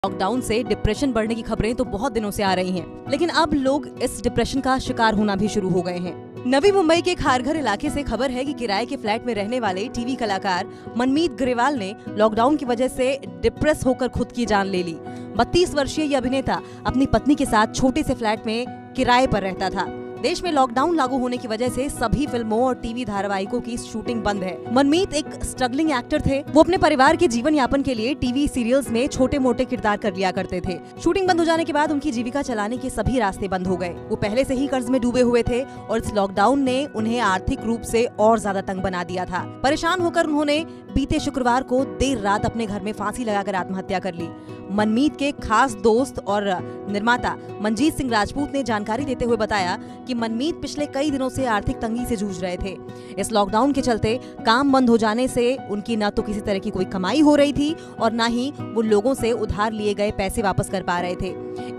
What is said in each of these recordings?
Lockdown से depression बढ़ने की खबरें तो बहुत दिनों से आ रही हैं, लेकिन अब लोग इस डिप्रेशन का शिकार होना भी शुरू हो गए हैं। नवी मुंबई के खारघर इलाके से खबर है कि किराए के फ्लैट में रहने वाले टीवी कलाकार मनमीत ग्रेवाल ने लॉकडाउन की वजह से डिप्रेस होकर खुद की जान ले ली। 32 वर्षीय ये अभिनेता अपनी पत्नी के साथ छोटे से फ्लैट में किराए पर रहता था। देश में लॉकडाउन लागू होने की वजह से सभी फिल्मों और टीवी धारावाहिकों की शूटिंग बंद है। मनमीत एक स्ट्रगलिंग एक्टर थे। वो अपने परिवार के जीवन यापन के लिए टीवी सीरियल्स में छोटे मोटे किरदार कर लिया करते थे। शूटिंग बंद हो जाने के बाद उनकी जीविका चलाने के सभी रास्ते बंद हो गए। वो पहले से ही कर्ज में डूबे हुए थे और इस लॉकडाउन ने उन्हें आर्थिक रूप से और ज्यादा तंग बना दिया था। परेशान होकर उन्होंने बीते शुक्रवार को देर रात अपने घर में फांसी लगाकर आत्महत्या कर ली। मनमीत के खास दोस्त और निर्माता मंजीत सिंह राजपूत ने जानकारी देते हुए बताया कि मनमीत पिछले कई दिनों से आर्थिक तंगी से जूझ रहे थे। इस लॉकडाउन के चलते काम बंद हो जाने से उनकी न तो किसी तरह की कोई कमाई हो रही थी और न ही वो लोगों से उधार लिए गए पैसे वापस कर पा रहे थे।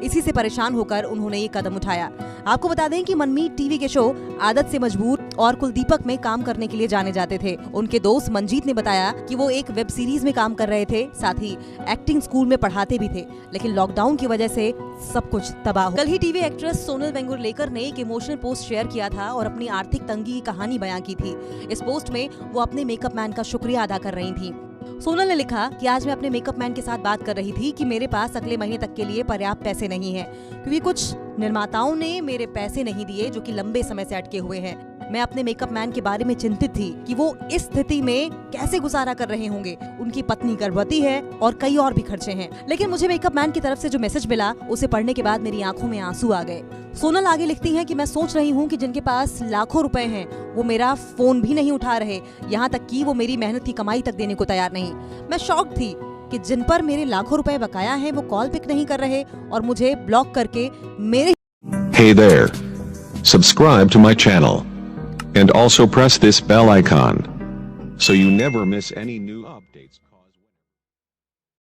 इसी से परेशान होकर उन्होंने ये कदम उठाया। आपको बता दें कि मनमीत टीवी के शो आदत से मजबूर और कुलदीपक में काम करने के लिए जाने जाते थे। उनके दोस्त मंजीत ने बताया कि वो एक वेब सीरीज में काम कर रहे थे, साथ ही एक्टिंग स्कूल में पढ़ाते भी थे, लेकिन लॉकडाउन की वजह से सब कुछ तबाह हो। कल ही टीवी एक्ट्रेस सोनल वेंगुर्लेकर ने एक इमोशनल पोस्ट शेयर किया था और अपनी आर्थिक तंगी की कहानी बयां की थी। इस पोस्ट में वो अपने मेकअप मैन का शुक्रिया अदा कर रही थी। सोनल ने लिखा कि आज मैं अपने मेकअप मैन के साथ बात कर रही थी कि मेरे पास अगले महीने तक के लिए पर्याप्त पैसे नहीं हैं, क्योंकि कुछ निर्माताओं ने मेरे पैसे नहीं दिए जो कि लंबे समय से अटके हुए हैं। मैं अपने मेकअप मैन के बारे में चिंतित थी कि वो इस स्थिति में कैसे गुजारा कर रहे होंगे। उनकी पत्नी गर्भवती है और कई और भी खर्चे हैं, लेकिन मुझे मेकअप मैन की तरफ से जो मैसेज मिला उसे पढ़ने के बाद मेरी आंखों में आंसू आ गए। सोनल आगे लिखती हैं कि मैं सोच रही हूँ कि जिनके पास लाखों रुपए हैं वो मेरा फोन भी नहीं उठा रहे, यहाँ तक कि वो मेरी मेहनत की कमाई तक देने को तैयार नहीं। मैं शॉक थी कि जिन पर मेरे लाखों रुपए बकाया हैं वो कॉल पिक नहीं कर रहे और मुझे ब्लॉक करके मेरे Hey there. Subscribe to my channel. And also press this bell icon so you never miss any new updates.